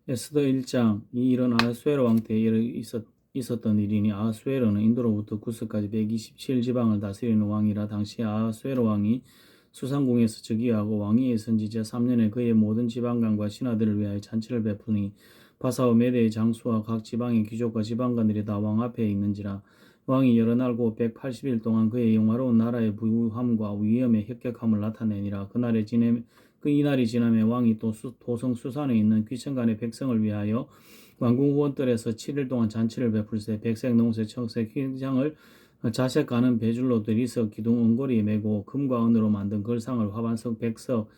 에스더 1장. 이 일은 아하수에로 왕 때에 있었던 일이니 아하수에로는 인도로부터 구스까지 127지방을 다스리는 왕이라. 당시 아하수에로 왕이 수상궁에서 즉위하고 왕위에 선지 제3년에 그의 모든 지방관과 신하들을 위하여 잔치를 베푸니 바사와 메대의 장수와 각 지방의 귀족과 지방관들이 다 왕 앞에 있는지라. 왕이 여러 날 곧 180일 동안 그의 영화로운 나라의 부유함과 위엄의 혁격함을 나타내니라. 이날이 지나매 왕이 또 도성 수산에 있는 귀천간의 백성을 위하여 왕궁 후원들에서 7일 동안 잔치를 베풀세. 백색, 농색, 청색, 휘장을 자색 가는 배줄로 들이서 기둥 은고리에 메고 금과 은으로 만든 걸상을 화반석, 백석,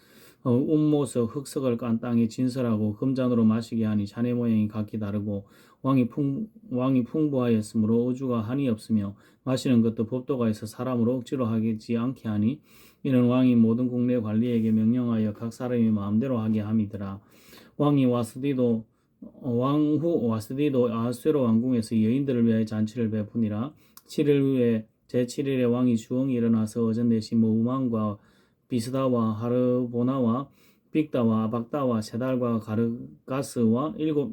운모석, 흑석을 깐 땅에 진설하고 금잔으로 마시게 하니 잔의 모양이 각기 다르고 왕이 풍부하였으므로 어주가 한이 없으며 마시는 것도 법도가 있어 사람을 억지로 하지 않게 하니 이는 왕이 모든 국내 관리에게 명령하여 각 사람이 마음대로 하게 함이더라. 왕후 와스디도 아하수에로 왕궁에서 여인들을 위하여 잔치를 베푸니라. 7일 후에 제7일에 왕이 주엉이 일어나서 어전 대신 우만과 비스다와 하르보나와 빅다와 아박다와 세달과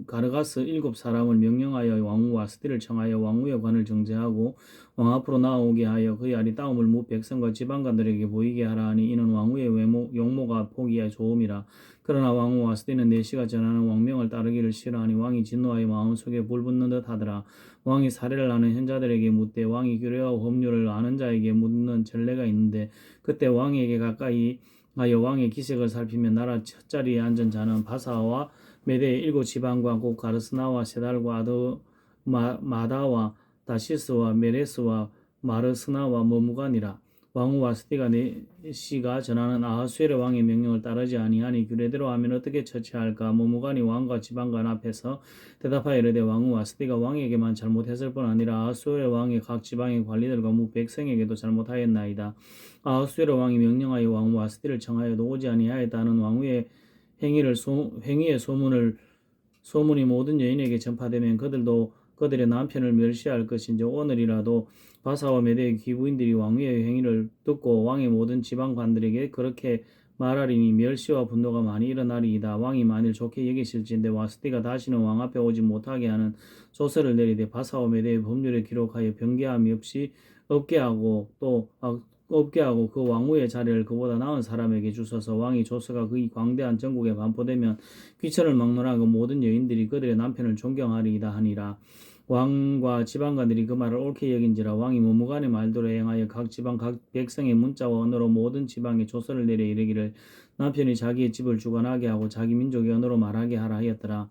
가르가스 일곱 사람을 명령하여 왕후 와스디를 청하여 왕후의 관을 정제하고 왕 앞으로 나오게 하여 그의 아리따움을 무 백성과 지방관들에게 보이게 하라 하니 이는 왕후의 용모가 보기에 좋음이라. 그러나 왕후 와스디는 내시가 전하는 왕명을 따르기를 싫어하니 왕이 진노하여 마음속에 불붙는 듯 하더라. 왕이 사례를 아는 현자들에게 묻되 왕이 규례와 법률을 아는 자에게 묻는 전례가 있는데 그때 왕에게 가까이 하여 왕의 기색을 살피며 나라 첫자리에 앉은 자는 바사와 메대의 일곱 지방과 곧 가르스나와 세달과 마다와 다시스와 메레스와 마르스나와 머무가니라. 왕후 와스디가 내시가 전하는 아하수에르 왕의 명령을 따르지 아니하니 규례대로 하면 어떻게 처치할까? 머무가니 왕과 지방관 앞에서 대답하여 이르되 왕후 와스디가 왕에게만 잘못했을 뿐 아니라 아하수에르 왕의 각 지방의 관리들과 무 백성에게도 잘못하였나이다. 아하수에르 왕이 명령하여 왕후 와스디를 청하여도 오지 아니하였다는 왕후의 행위의 소문이 모든 여인에게 전파되면 그들도 그들의 남편을 멸시할 것인지 오늘이라도 바사와 메대의 귀부인들이 왕위의 행위를 듣고 왕의 모든 지방관들에게 그렇게 말하리니 멸시와 분노가 많이 일어나리이다. 왕이 만일 좋게 여기실진데 와스디가 다시는 왕 앞에 오지 못하게 하는 조서를 내리되 바사와 메대의 법률에 기록하여 변개함이 없게 하고 그 왕후의 자리를 그보다 나은 사람에게 주소서. 왕이 조서가 그의 광대한 전국에 반포되면 귀천을 막론하고 모든 여인들이 그들의 남편을 존경하리이다 하니라. 왕과 지방관들이 그 말을 옳게 여긴지라. 왕이 머무간의 말대로 행하여 각 지방 각 백성의 문자와 언어로 모든 지방에 조서를 내려 이르기를 남편이 자기의 집을 주관하게 하고 자기 민족의 언어로 말하게 하라 하였더라.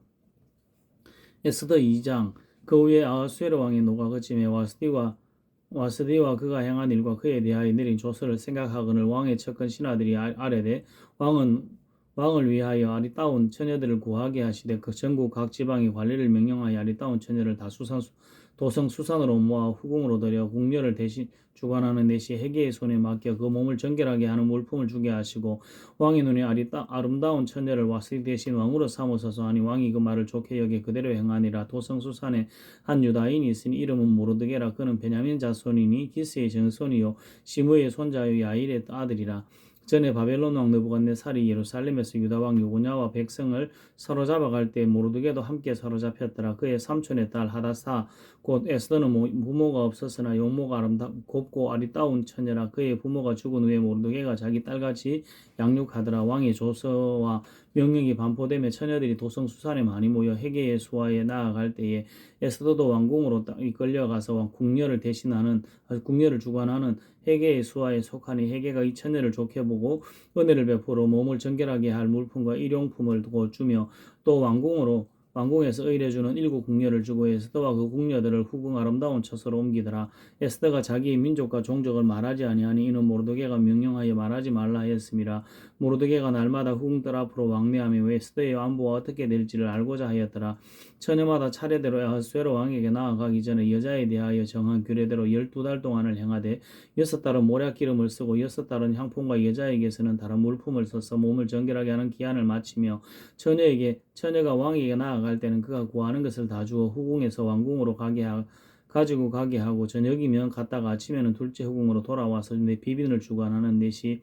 에스더 2장. 그 후에 아하수에로 왕의 노가 그침에 와스디와 그가 행한 일과 그에 대하여 내린 조서를 생각하거늘 왕의 척근 신하들이 아뢰되 왕을 위하여 아리따운 처녀들을 구하게 하시되 그 전국 각 지방의 관리를 명령하여 아리따운 처녀를 다 도성 수산으로 모아 후궁으로 들여 궁녀를 대신 주관하는 내시 해계의 손에 맡겨 그 몸을 정결하게 하는 물품을 주게 하시고 왕의 눈에 아름다운 처녀를 와스디 대신 왕으로 삼으소서 하니 왕이 그 말을 좋게 여겨 그대로 행하니라. 도성 수산에 한 유다인이 있으니 이름은 모르드게라. 그는 베냐민 자손이니 기스의 정손이요 시므의 손자요 야일의 아들이라. 전에 바벨론 왕 느부갓네살이 예루살렘에서 유다 왕 요고냐와 백성을 사로잡아갈 때 모르드게도 함께 사로잡혔더라. 그의 삼촌의 딸 하다사 곧 에스더는 부모가 없었으나 용모가 곱고 아리따운 처녀라. 그의 부모가 죽은 후에 모르드게가 자기 딸같이 양육하더라. 왕의 조서와 명령이 반포되며 처녀들이 도성 수산에 많이 모여 해계의 수하에 나아갈 때에 에스더도 왕궁으로 이끌려가서 궁녀를 주관하는 해계의 수하에 속하니 해계가 이 처녀를 좋게 보고 은혜를 베풀어 몸을 정결하게 할 물품과 일용품을 주며 또 왕궁에서 의뢰주는 7궁녀를 주고 에스더와 그 궁녀들을 후궁 아름다운 처소로 옮기더라. 에스더가 자기의 민족과 종족을 말하지 아니하니 이는 모르드게가 명령하여 말하지 말라 하였음이라. 모르드게가 날마다 후궁들 앞으로 왕래하며 에스더의 안부가 어떻게 될지를 알고자 하였더라. 처녀마다 차례대로 아하수에로 왕에게 나아가기 전에 여자에 대하여 정한 규례대로 12달 동안을 행하되 6달은 모략기름을 쓰고 6달은 향품과 여자에게서는 다른 물품을 써서 몸을 정결하게 하는 기한을 마치며 처녀가 왕에게 나아갈 때는 그가 구하는 것을 다 주어 후궁에서 왕궁으로 가지고 가게 하고 저녁이면 갔다가 아침에는 둘째 후궁으로 돌아와서 내 비빈을 주관하는 넷이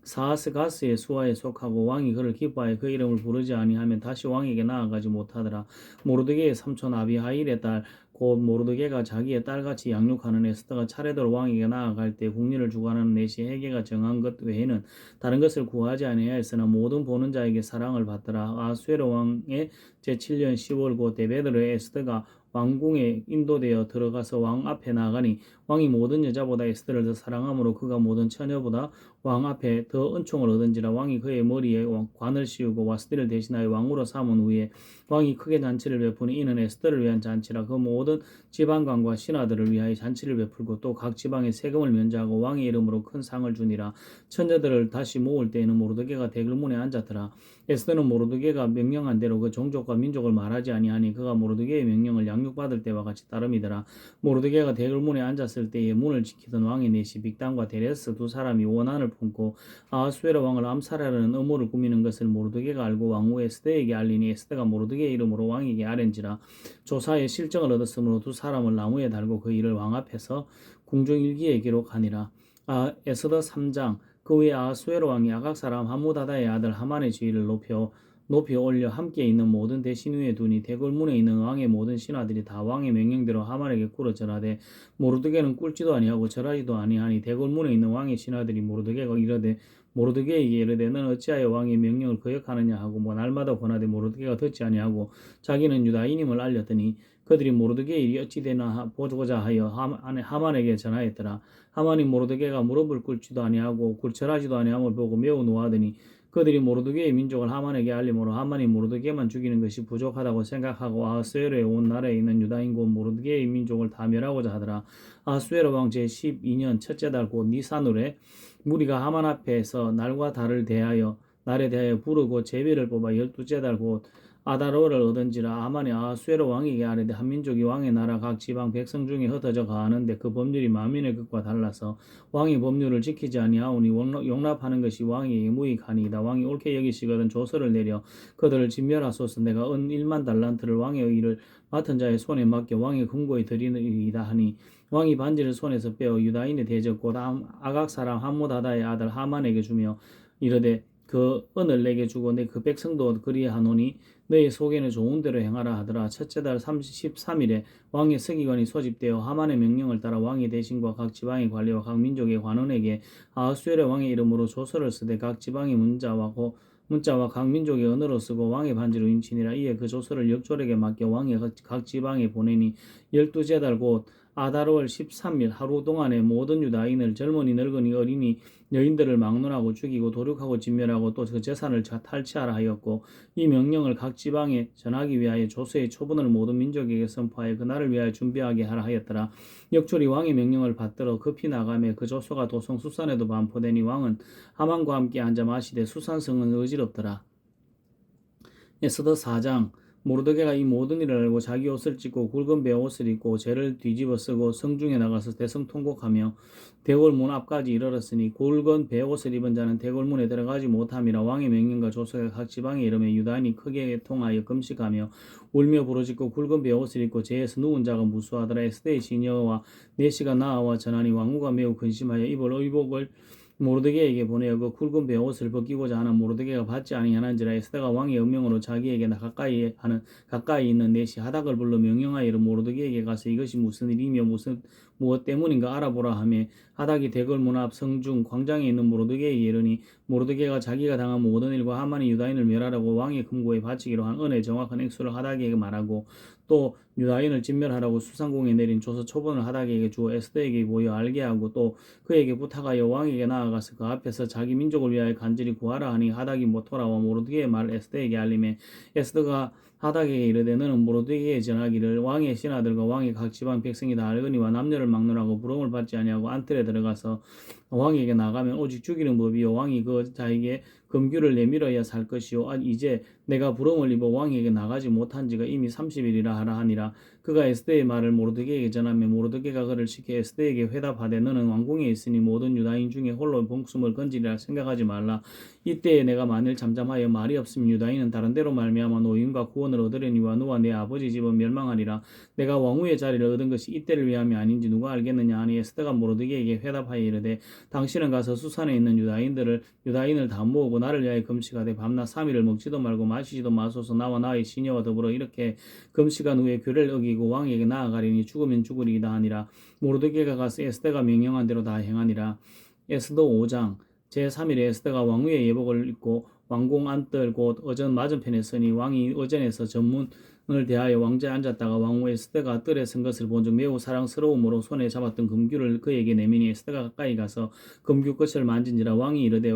사하스가스의 수하에 속하고 왕이 그를 기뻐하여 그 이름을 부르지 아니하면 다시 왕에게 나아가지 못하더라. 모르드게의 삼촌 아비하일의 딸 곧 모르드게가 자기의 딸같이 양육하는 에스더가 차례대로 왕에게 나아갈 때 국리를 주관하는 내시 헤게가 정한 것 외에는 다른 것을 구하지 아니하였으나 모든 보는 자에게 사랑을 받더라. 아수에로 왕의 제7년 10월 곧 데베드르의 에스더가 왕궁에 인도되어 들어가서 왕 앞에 나가니 왕이 모든 여자보다 에스더를 더 사랑하므로 그가 모든 처녀보다 왕 앞에 더 은총을 얻은지라. 왕이 그의 머리에 관을 씌우고 와스디를 대신하여 왕으로 삼은 후에 왕이 크게 잔치를 베푸니 이는 에스더를 위한 잔치라. 그 모든 지방관과 신하들을 위하여 잔치를 베풀고 또 각 지방에 세금을 면제하고 왕의 이름으로 큰 상을 주니라. 처녀들을 다시 모을 때에는 모르드게가 대궐문에 앉았더라. 에스더는 모르드게가 명령한 대로 그 종족과 민족을 말하지 아니하니 그가 모르드게의 명령을 양육받을 때와 같이 따름이더라. 모르드게가 대궐문에 앉았을 때에 문을 지키던 왕의 내시 빅단과 데레스 두 사람이 원한을 품고 아하수에로 왕을 암살하려는 음모를 꾸미는 것을 모르드게가 알고 왕후 에스더에게 알리니 에스더가 모르드게의 이름으로 왕에게 아랜지라. 조사에 실정을 얻었으므로 두 사람을 나무에 달고 그 일을 왕 앞에서 궁중일기에 기록하니라. 에스더 3장. 그 후에 아하수에로 왕이 아각 사람 하무다다의 아들 하만의 지위를 높이 올려 함께 있는 모든 대신 위에 두니 대궐문에 있는 왕의 모든 신하들이 다 왕의 명령대로 하만에게 꿇어 절하되 모르드게는 꿇지도 아니하고 절하지도 아니하니 대궐문에 있는 왕의 신하들이 모르드게에게 이르되 너는 어찌하여 왕의 명령을 거역하느냐 하고 날마다 권하되 모르드게가 듣지 아니하고 자기는 유다인임을 알렸더니 그들이 모르드게의 일이 어찌 되나 보고자 하여 하만에게 전하였더라. 하만이 모르드게가 무릎을 꿇지도 아니하고 절하지도 아니함을 보고 매우 노하더니 그들이 모르드게의 민족을 하만에게 알림으로 하만이 모르드게만 죽이는 것이 부족하다고 생각하고 아하수에로의 온 나라에 있는 유다인 곧 모르드게의 민족을 다 멸하고자 하더라. 아하수에로 왕 제12년 첫째 달 곧 니산월에 무리가 하만 앞에서 날과 달에 대하여 부르고 제비를 뽑아 12째 달 곧 아다로를 얻은지라. 하만이 아하수에로 왕에게 아뢰되 한 민족이 왕의 나라 각 지방 백성 중에 흩어져 가는데 그 법률이 만민의 것과 달라서 왕이 법률을 지키지 아니하오니 용납하는 것이 왕에게 무익하니이다. 왕이 옳게 여기시거든 조서를 내려 그들을 진멸하소서. 내가 은 1만 달란트를 왕의 일을 맡은 자의 손에 맡겨 왕의 금고에 드리이다 하니 왕이 반지를 손에서 빼어 유다인의 대적 곧 아각 사람 하무다다의 아들 하만에게 주며 이르되 그 은을 내게 주고 내 그 백성도 그리하노니 너의 속에는 좋은 대로 행하라 하더라. 첫째 달 13일에 왕의 서기관이 소집되어 하만의 명령을 따라 왕의 대신과 각 지방의 관리와 각 민족의 관원에게 아하수에로 왕의 이름으로 조서를 쓰되 각 지방의 문자와 각 민족의 언어로 쓰고 왕의 반지로 인치니라. 이에 그 조서를 역졸에게 맡겨 왕이 각 지방에 보내니 12째 달 곧 아다르월 13일 하루 동안에 모든 유다인을 젊은이 늙은이 어린이 여인들을 막론하고 죽이고 도륙하고 진멸하고 또 그 재산을 탈취하라 하였고 이 명령을 각 지방에 전하기 위하여 조서의 초본을 모든 민족에게 선포하여 그날을 위하여 준비하게 하라 하였더라. 역졸이 왕의 명령을 받들어 급히 나가며 그 조서가 도성 수산에도 반포되니 왕은 하만과 함께 앉아 마시되 수산성은 어지럽더라. 에스더 4장. 모르드게가 이 모든 일을 알고 자기 옷을 찢고 굵은 베옷을 입고 죄를 뒤집어 쓰고 성중에 나가서 대성통곡하며 대궐문 앞까지 이르렀으니 굵은 베옷을 입은 자는 대궐문에 들어가지 못함이라. 왕의 명령과 조서가 각 지방에 이르매 유다인이 크게 통하여 금식하며 울며 부르짖고 굵은 베옷을 입고 죄에서 누운 자가 무수하더라. 에스더의 시녀와 내시가 나아와 전하니 왕후가 매우 근심하여 입을 의복을 모르드게에게 보내어 그 굵은 베옷을 벗기고자 하는 모르드게가 받지 아니하는지라. 에스더가 왕의 음명으로 자기에게 가까이 있는 내시 하닥을 불러 명령하여 이르 모르드게에게 가서 이것이 무슨 일이며 무엇 때문인가 알아보라 하며 하닥이 대궐문 앞 성중 광장에 있는 모르드게에게 이르니 모르드게가 자기가 당한 모든 일과 하만이 유다인을 멸하라고 왕의 금고에 바치기로 한 은의 정확한 액수를 하닥에게 말하고 또 유다인을 진멸하라고 수상궁에 내린 조서 초본을 하닥에게 주어 에스더에게 보여 알게 하고 또 그에게 부탁하여 왕에게 나아가서 그 앞에서 자기 민족을 위하여 간절히 구하라 하니 하닥이 돌아와 모르드게의 말을 에스더에게 알림해 에스더가 하닥에게 이르되 너는 모르드게에 전하기를 왕의 신하들과 왕의 각 지방 백성이 다 알거니와 남녀를 막론하고 부름을 받지 아니하고 안틀에 들어가서 왕에게 나가면 오직 죽이는 법이요 왕이 그 자에게 금규를 내밀어야 살 것이요 이제 내가 부름을 입어 왕에게 나가지 못한 지가 이미 30일이라 하라 하니라. 그가 에스더의 말을 모르드게에게 전하며 모르드게가 그를 시켜 에스더에게 회답하되 너는 왕궁에 있으니 모든 유다인 중에 홀로 목숨을 건지리라 생각하지 말라. 이때에 내가 만일 잠잠하여 말이 없으면 유다인은 다른 데로 말미암아 노임과 구원을 얻으려니와 너와 내 아버지 집은 멸망하리라. 내가 왕후의 자리를 얻은 것이 이때를 위함이 아닌지 누가 알겠느냐 하니 에스더가 모르드게에게 회답하여 이르되 당신은 가서 수산에 있는 유다인을 다 모으고 나를 위하여 금식하되 밤낮 3일을 먹지도 말고 마시지도 마소서. 나와 나의 시녀와 더불어 이렇게 금식한 후에 규례를 어기고 왕에게 나아가리니 죽으면 죽으리이다 하니라. 모르드게가 가서 에스더가 명령한 대로 다 행하니라. 에스더 5장. 제3일에 에스더가 왕후의 예복을 입고 왕궁 안뜰 곧 어전 맞은편에 서니 왕이 어전에서 전문을 대하여 왕자에 앉았다가 왕후 에스더가 뜰에 선 것을 본즉 매우 사랑스러움으로 손에 잡았던 금규를 그에게 내미니 에스더가 가까이 가서 금규 끝을 만진지라. 왕이 이르되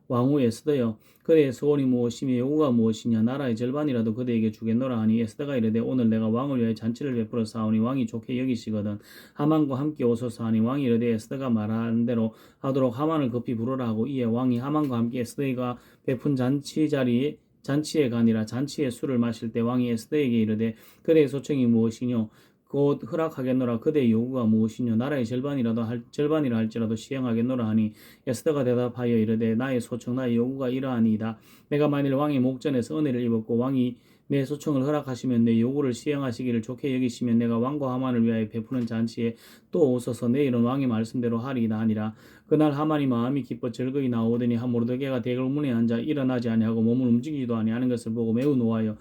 왕후 에스더여 그대의 소원이 무엇이며 요구가 무엇이냐 나라의 절반이라도 그대에게 주겠노라 하니 에스더가 이르되 오늘 내가 왕을 위하여 잔치를 베풀어 사오니 왕이 좋게 여기시거든 하만과 함께 오소서 하니 왕이 이르되 에스더가 말한 대로 하도록 하만을 급히 부르라 하고 이에 왕이 하만과 함께 에스더가 베푼 잔치에 가니라. 잔치의 술을 마실 때 왕이 에스더에게 이르되 그대의 소청이 무엇이뇨 곧 허락하겠노라. 그대의 요구가 무엇이뇨 나라의 절반이라 할지라도 시행하겠노라 하니 에스더가 대답하여 이르되 나의 소청 나의 요구가 이러하니이다. 내가 만일 왕의 목전에서 은혜를 입었고 왕이 내 소청을 허락하시면 내 요구를 시행하시기를 좋게 여기시면 내가 왕과 하만을 위하여 베푸는 잔치에 또 오소서. 내일은 왕의 말씀대로 하리이다 하니라. 그날 하만이 마음이 기뻐 즐거이 나오더니 모르드게가 대궐문에 앉아 일어나지 아니하고 몸을 움직이지도 아니하는 것을 보고 매우 노하여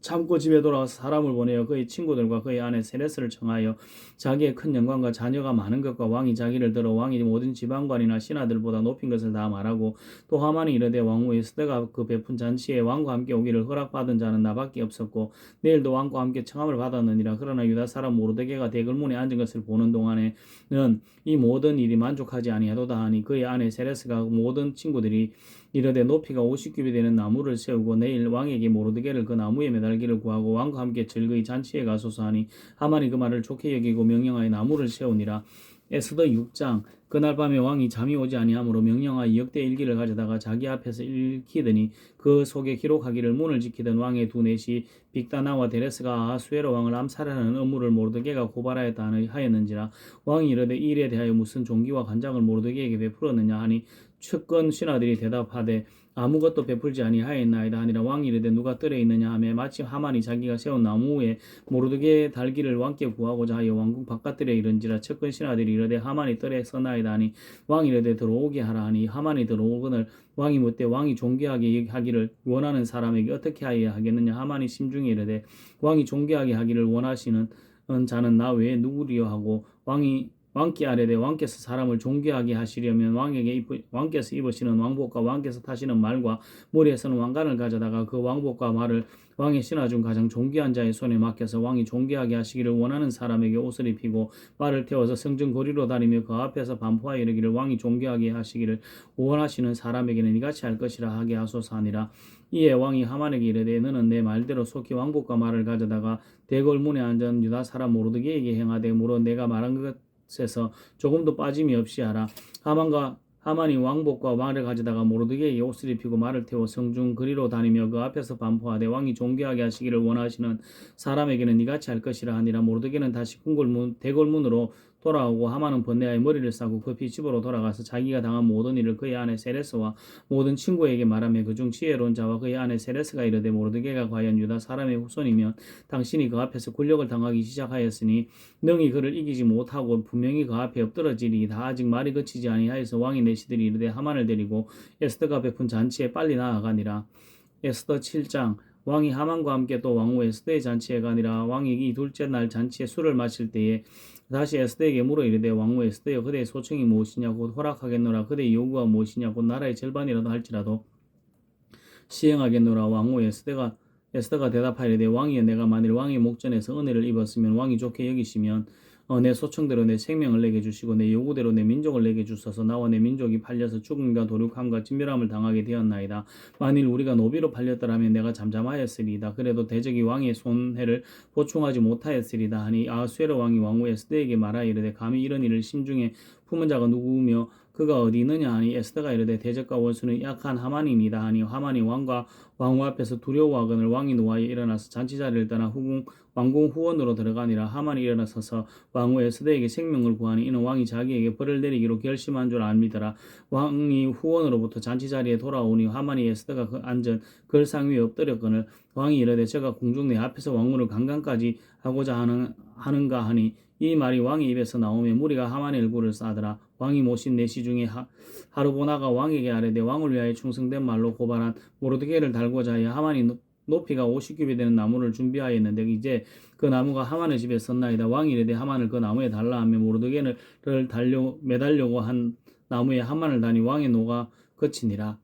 참고 집에 돌아와서 사람을 보내어 그의 친구들과 그의 아내 세레스를 청하여 자기의 큰 영광과 자녀가 많은 것과 왕이 자기를 들어 왕이 모든 지방관이나 신하들보다 높인 것을 다 말하고 또 하만이 이르되 왕후 에스더가 그 베푼 잔치에 왕과 함께 오기를 허락받은 자는 나밖에 없었고 내일도 왕과 함께 청함을 받았느니라. 그러나 유다 사람 모르드게가 대궐문에 앉은 것을 보는 동안에는 이 모든 일이 만족하지 아니하도다 하니 그의 아내 세레스가 모든 친구들이 이르되 높이가 50규빗 되는 나무를 세우고 내일 왕에게 모르드게를 그 나무에 매달기를 구하고 왕과 함께 즐거이 잔치에 가소서 하니 하만이 그 말을 좋게 여기고 명령하여 나무를 세우니라. 에스더 6장. 그날 밤에 왕이 잠이 오지 아니하므로 명령하여 역대 일기를 가져다가 자기 앞에서 읽히더니 그 속에 기록하기를 문을 지키던 왕의 두 넷이 빅다나와 데레스가 아하수에로 왕을 암살하는 업무를 모르드게가 고발하였다 하였는지라. 왕이 이르되 이 일에 대하여 무슨 종기와 간장을 모르드게에게 베풀었느냐 하니 측근 신하들이 대답하되 아무것도 베풀지 아니하였나이다 하니라. 왕이 이르되 누가 뜰에 있느냐 하며 마침 하만이 자기가 세운 나무에 모르드게의 달기를 왕께 구하고자 하여 왕궁 바깥들에 이른지라. 측근 신하들이 이르되 하만이 뜰에 서나이다 하니 왕이 이르되 들어오게 하라 하니 하만이 들어오거늘 왕이 묻되 왕이 존귀하게 하기를 원하는 사람에게 어떻게 하여야 하겠느냐. 하만이 심중에 이르되 왕이 존귀하게 하기를 원하시는 자는 나 외에 누구리요 하고 왕께 아뢰되 왕께서 사람을 존귀하게 하시려면 왕께서 입으시는 왕복과 왕께서 타시는 말과 머리에서는 왕관을 가져다가 그 왕복과 말을 왕의 신하 중 가장 존귀한 자의 손에 맡겨서 왕이 존귀하게 하시기를 원하는 사람에게 옷을 입히고 말을 태워서 성전 거리로 다니며 그 앞에서 반포하여 이르기를 왕이 존귀하게 하시기를 원하시는 사람에게는 이같이 할 것이라 하게 하소서 하니라. 이에 왕이 하만에게 이르되 너는 내 말대로 속히 왕복과 말을 가져다가 대궐문에 앉은 유다 사람 모르드게에게 행하되 물어 내가 말한 것에서 조금도 빠짐이 없이 하라. 하만이 왕복과 말을 가져다가 모르드게에게 옷을 입히고 말을 태워 성중 거리로 다니며 그 앞에서 반포하되 왕이 존귀하게 하시기를 원하시는 사람에게는 이같이 할 것이라 하니라. 모르드게는 다시 대궐문으로 돌아오고 하만은 번뇌하여 머리를 싸고 급히 집으로 돌아가서 자기가 당한 모든 일을 그의 아내 세레스와 모든 친구에게 말하며 그중 지혜로운 자와 그의 아내 세레스가 이르되 모르드게가 과연 유다 사람의 후손이면 당신이 그 앞에서 굴욕을 당하기 시작하였으니 능히 그를 이기지 못하고 분명히 그 앞에 엎드러지리이다. 아직 말이 그치지 아니하여서 왕이 내시들이 이르되 하만을 데리고 에스더가 베푼 잔치에 빨리 나아가니라. 에스더 7장. 왕이 하만과 함께 또 왕후 에스더의 잔치에 가니라. 왕이 이 둘째 날 잔치에 술을 마실 때에 다시 에스더에게 물어 이르되 왕후 에스더여 그대의 소청이 무엇이냐고 허락하겠노라. 그대의 요구가 무엇이냐고 나라의 절반이라도 할지라도 시행하겠노라. 왕후 에스더가 대답하이르되 왕이여 내가 만일 왕의 목전에서 은혜를 입었으면 왕이 좋게 여기시면 내 소청대로 내 생명을 내게 주시고 내 요구대로 내 민족을 내게 주소서. 나와 내 민족이 팔려서 죽음과 도륙함과 진멸함을 당하게 되었나이다. 만일 우리가 노비로 팔렸더라면 내가 잠잠하였으리이다. 그래도 대적이 왕의 손해를 보충하지 못하였으리이다 하니 아하수에로 왕이 왕후 에스더에게 말하여 이르되 감히 이런 일을 심중에 품은 자가 누구며 그가 어디 있느냐 하니 에스더가 이르되 대적과 원수는 약한 하만이니이다 하니 하만이 왕과 왕후 앞에서 두려워하거늘 왕이 노하여 일어나서 잔치자리를 떠나 왕궁 후원으로 들어가니라. 하만이 일어나서서 왕후 에스더에게 생명을 구하니 이는 왕이 자기에게 벌을 내리기로 결심한 줄 압니다라. 왕이 후원으로부터 잔치자리에 돌아오니 하만이 에스더가 앉은 글상 위에 엎드렸거늘 왕이 이르되 저가 공중 내 앞에서 왕후를 강간까지 하고자 하는가 하니 이 말이 왕의 입에서 나오며 무리가 하만의 얼굴을 싸더라. 왕이 모신 내시 중에 하르보나가 왕에게 아뢰되 왕을 위하여 충성된 말로 고발한 모르드게를 달고자 하여 하만이 높이가 50규빗 되는 나무를 준비하였는데 이제 그 나무가 하만의 집에 섰나이다. 왕이 이르되 하만을 그 나무에 달라 하며 모르드게를 매달려고 한 나무에 하만을 다니 왕의 노가 그치니라.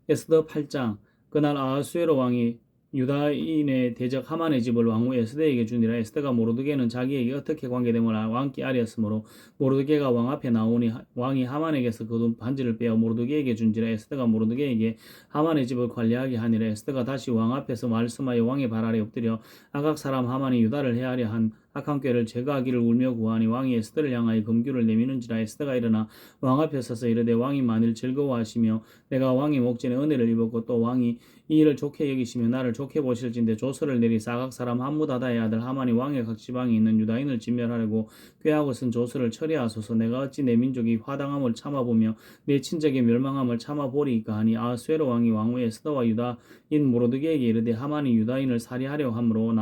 에스더 8장. 그날 아하수에로 왕이 유다인의 대적 하만의 집을 왕후 에스더에게 주니라. 에스더가 모르드게는 자기에게 어떻게 관계됨을 왕께 아뢰었으므로 모르드게가 왕 앞에 나오니 왕이 하만에게서 거둔 반지를 빼어 모르드게에게 준지라. 에스더가 모르드게에게 하만의 집을 관리하게 하니라. 에스더가 다시 왕 앞에서 말씀하여 왕의 발 아래 엎드려 아각 사람 하만이 유다를 해하려 한 악한 꾀를 제거하기를 울며 구하니 왕이 에스더를 향하여 금규를 내미는지라. 에스더가 일어나 왕 앞에 서서 이르되 왕이 만일 즐거워하시며 내가 왕의 목전에 은혜를 입었고 또 왕이 이 일을 좋게 여기시며 나를 좋게 보실진대 조서를 내리 사각 사람 함무다다의 아들 하만이 왕의 각 지방에 있는 유다인을 진멸하려고 꾀하고 쓴 조서를 처리하소서. 내가 어찌 내 민족이 화당함을 참아보며 내 친족의 멸망함을 참아보리이까 하니 아하수에로 왕이 왕후 에스더와 유다인 모르드게에게 이르되 하만이 유다인을 살해하려 함으로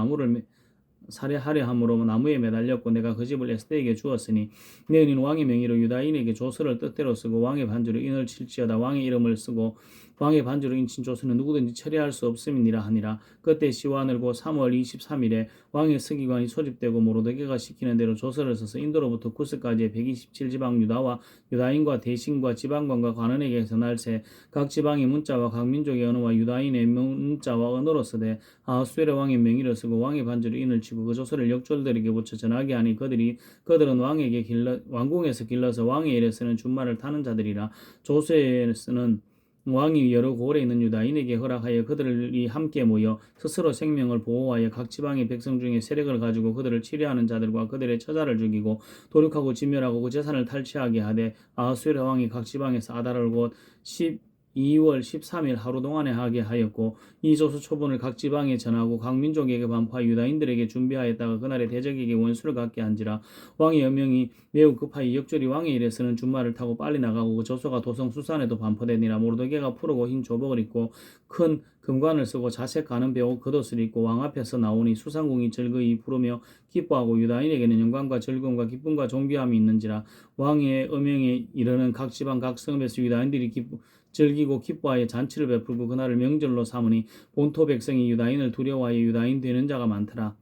나무에 매달렸고 내가 그 집을 에스더에게 주었으니 너희는 왕의 명의로 유다인에게 조서를 뜻대로 쓰고 왕의 반주로 인을 칠지어다. 왕의 이름을 쓰고 왕의 반주로 인친 조서는 누구든지 처리할 수 없음이니라 하니라. 그때 시완을 고 3월 23일에 왕의 서기관이 소집되고 모르드게가 시키는 대로 조서를 써서 인도로부터 구스까지의 127지방 유다와 유다인과 대신과 지방관과 관원에게 전할세. 각 지방의 문자와 각 민족의 언어와 유다인의 문자와 언어로 쓰되 아하수에로 왕의 명의로 쓰고 왕의 반주로 인을 치고 그 조서를 역졸들에게 붙여 전하게 하니 그들은 왕궁에서 길러서 왕의 일에 쓰는 준말을 타는 자들이라. 조서에 쓰는 왕이 여러 고을에 있는 유다인에게 허락하여 그들이 함께 모여 스스로 생명을 보호하여 각 지방의 백성 중에 세력을 가지고 그들을 치료하는 자들과 그들의 처자를 죽이고 도륙하고 진멸하고 그 재산을 탈취하게 하되 아하수에로 왕이 각 지방에서 아달을 곧 2월 13일 하루 동안에 하게 하였고 이 조서 초본을 각 지방에 전하고 각 민족에게 반포하여 유다인들에게 준비하였다가 그날에 대적에게 원수를 갖게 한지라. 왕의 여명이 매우 급하여 역절이 왕의 일에서는 준말을 타고 빨리 나가고 그 조서가 도성 수산에도 반포되니라. 모르드게가 푸르고 흰 조복을 입고 큰 금관을 쓰고 자색 가는 배옷 겉옷을 입고 왕 앞에서 나오니 수상궁이 즐거이 부르며 기뻐하고 유다인에게는 영광과 즐거움과 기쁨과 존귀함이 있는지라. 왕의 어명에 이르는 각 지방 각 성읍에서 유다인들이 즐기고 기뻐하여 잔치를 베풀고 그날을 명절로 삼으니 본토 백성이 유다인을 두려워하여 유다인 되는 자가 많더라.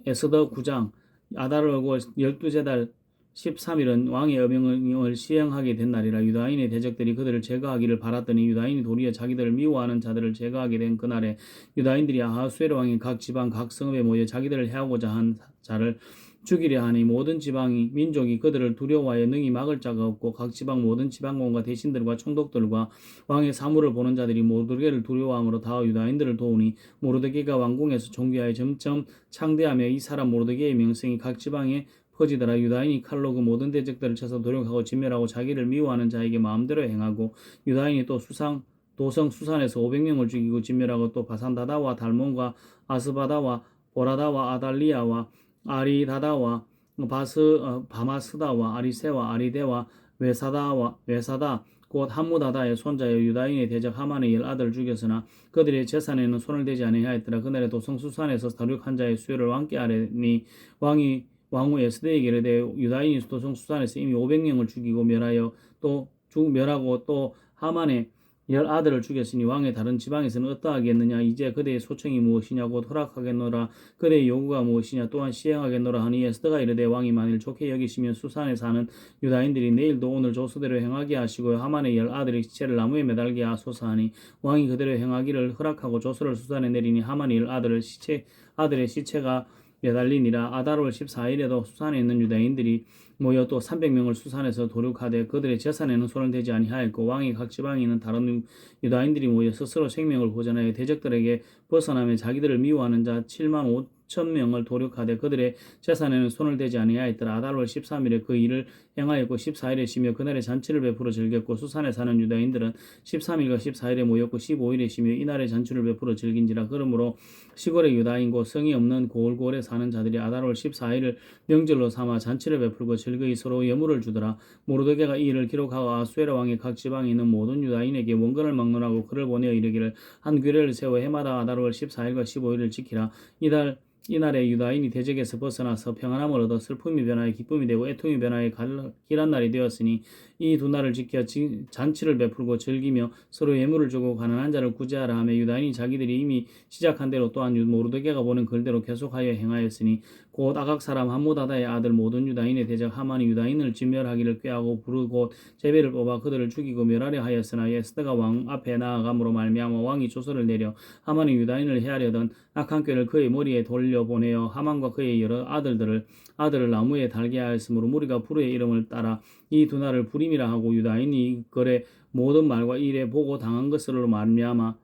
에스더 9장. 아달을 오고 12째 달 13일은 왕의 어명을 시행하게 된 날이라. 유다인의 대적들이 그들을 제거하기를 바랐더니 유다인이 도리어 자기들을 미워하는 자들을 제거하게 된 그날에 유다인들이 아하수에로 왕의 각 지방 각 성읍에 모여 자기들을 해하고자 한 자를 죽이려 하니 모든 지방이 민족이 그들을 두려워하여 능히 막을 자가 없고 각 지방 모든 지방공과 대신들과 총독들과 왕의 사물을 보는 자들이 모르드게를 두려워함으로 다 유다인들을 도우니 모르드게가 왕궁에서 존귀하여 점점 창대하며 이 사람 모르드게의 명성이 각 지방에 퍼지더라. 유다인이 칼로 그 모든 대적들을 쳐서 도륙하고 진멸하고 자기를 미워하는 자에게 마음대로 행하고 유다인이 또 도성 수산에서 500명을 죽이고 진멸하고 또 바산다다와 달몬과 아스바다와 보라다와 아달리아와 아리다다와 바마스다와 아리세와 아리데와 외사다 곧 함무다다의 손자여 유다인의 대적 하만의 10아들을 죽였으나 그들의 재산에는 손을 대지 아니하였더라. 그날에 도성 수산에서 다륙한 자의 수요를 왕께 아뢰니 왕후 에스더에게 이르되 유다인이 도성 수산에서 이미 500명을 죽이고 멸하고 또 하만의 10아들을 죽였으니 왕의 다른 지방에서는 어떠하겠느냐. 이제 그대의 소청이 무엇이냐고 허락하겠노라. 그대의 요구가 무엇이냐 또한 시행하겠노라 하니 에스더가 이르되 왕이 만일 좋게 여기시면 수산에 사는 유다인들이 내일도 오늘 조서대로 행하게 하시고 하만의 10아들의 시체를 나무에 매달게 하소서 하니 왕이 그대로 행하기를 허락하고 조서를 수산에 내리니 하만의 10아들의 시체가 매달리니라. 아달월 14일에도 수산에 있는 유다인들이 모여 또 300명을 수산에서 도륙하되 그들의 재산에는 손을 대지 아니하였고 왕이 각 지방에 있는 다른 유다인들이 모여 스스로 생명을 보전하여 대적들에게 벗어나며 자기들을 미워하는 자 7만 5천 명을 도륙하되 그들의 재산에는 손을 대지 아니하였더라. 아달월 13일에 그 일을 행하였고 14일에 쉬며 그날에 잔치를 베풀어 즐겼고 수산에 사는 유다인들은 13일과 14일에 모였고 15일에 쉬며 이날에 잔치를 베풀어 즐긴지라. 그러므로 시골의 유다인 곧 성이 없는 고을고을에 사는 자들이 아달월 14일을 명절로 삼아 잔치를 베풀고 즐거이 서로 예물을 주더라. 모르드게가 이 일을 기록하고 아수에르 왕의 각 지방에 있는 모든 유다인에게 원건을 막론하고 그를 보내어 이르기를 한 규례를 세워 해마다 아달월 14일과 15일을 지키라. 이날에 유다인이 대적에서 벗어나서 평안함을 얻어 슬픔이 변하여 기쁨이 되고 애통이 변하여 길한 날이 되었으니 이 두 날을 지켜 잔치를 베풀고 즐기며 서로 예물을 주고 가난한 자를 구제하라 하며 유다인이 자기들이 이미 시작한 대로 또한 모르드게가 보낸 글대로 계속하여 행하였으니 곧 아각 사람 함무다다의 아들 모든 유다인의 대적 하만이 유다인을 진멸하기를 꾀하고 곧 제베를 뽑아 그들을 죽이고 멸하려 하였으나 에스더가 왕 앞에 나아감으로 말미암아 왕이 조서를 내려 하만이 유다인을 해하려던 악한 꾀를 그의 머리에 돌려보내어 하만과 그의 여러 아들을 나무에 달게 하였으므로 무리가 불의 이름을 따라 이 두 날을 불임이라 하고 유다인이 그의 모든 말과 일에 보고 당한 것으로 말미암아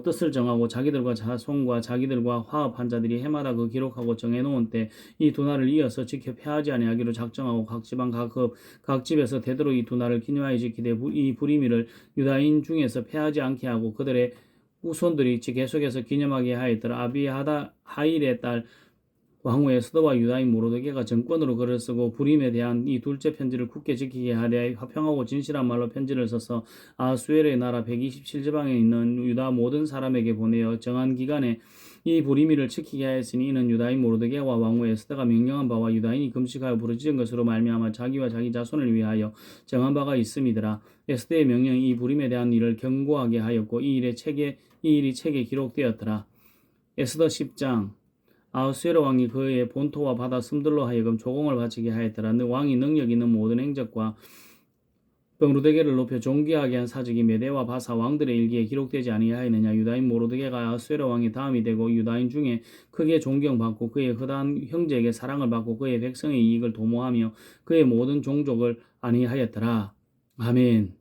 뜻을 정하고 자기들과 자손과 자기들과 화합한 자들이 해마다 그 기록하고 정해놓은 때 이 두 날을 이어서 지켜 폐하지 아니하기로 작정하고 각 지방 각 집에서 대대로 이 두 날을 기념하여 지키되 이 불임일을 유다인 중에서 폐하지 않게 하고 그들의 후손들이 계속해서 기념하게 하였더라. 하일의 딸 왕후 에스더와 유다인 모르드게가 정권으로 글을 쓰고 불임에 대한 이 둘째 편지를 굳게 지키게 하려 화평하고 진실한 말로 편지를 써서 아수에르의 나라 127지방에 있는 유다 모든 사람에게 보내어 정한 기간에 이 불임일을 지키게 하였으니 이는 유다인 모르드게와 왕후 에스더가 명령한 바와 유다인이 금식하여 부르짖은 것으로 말미암아 자기와 자기 자손을 위하여 정한 바가 있음이더라. 에스더의 명령이 이 불임에 대한 일을 경고하게 하였고 이 일이 책에 기록되었더라. 에스더 10장. 아하수에로 왕이 그의 본토와 바다 섬들로 하여금 조공을 바치게 하였더라. 왕이 능력 있는 모든 행적과 모르드게를 높여 존귀하게 한 사직이 메대와 바사 왕들의 일기에 기록되지 아니하였느냐. 유다인 모르드게가 아하수에로 왕의 다음이 되고 유다인 중에 크게 존경받고 그의 허다한 형제에게 사랑을 받고 그의 백성의 이익을 도모하며 그의 모든 종족을 아니하였더라. 아멘.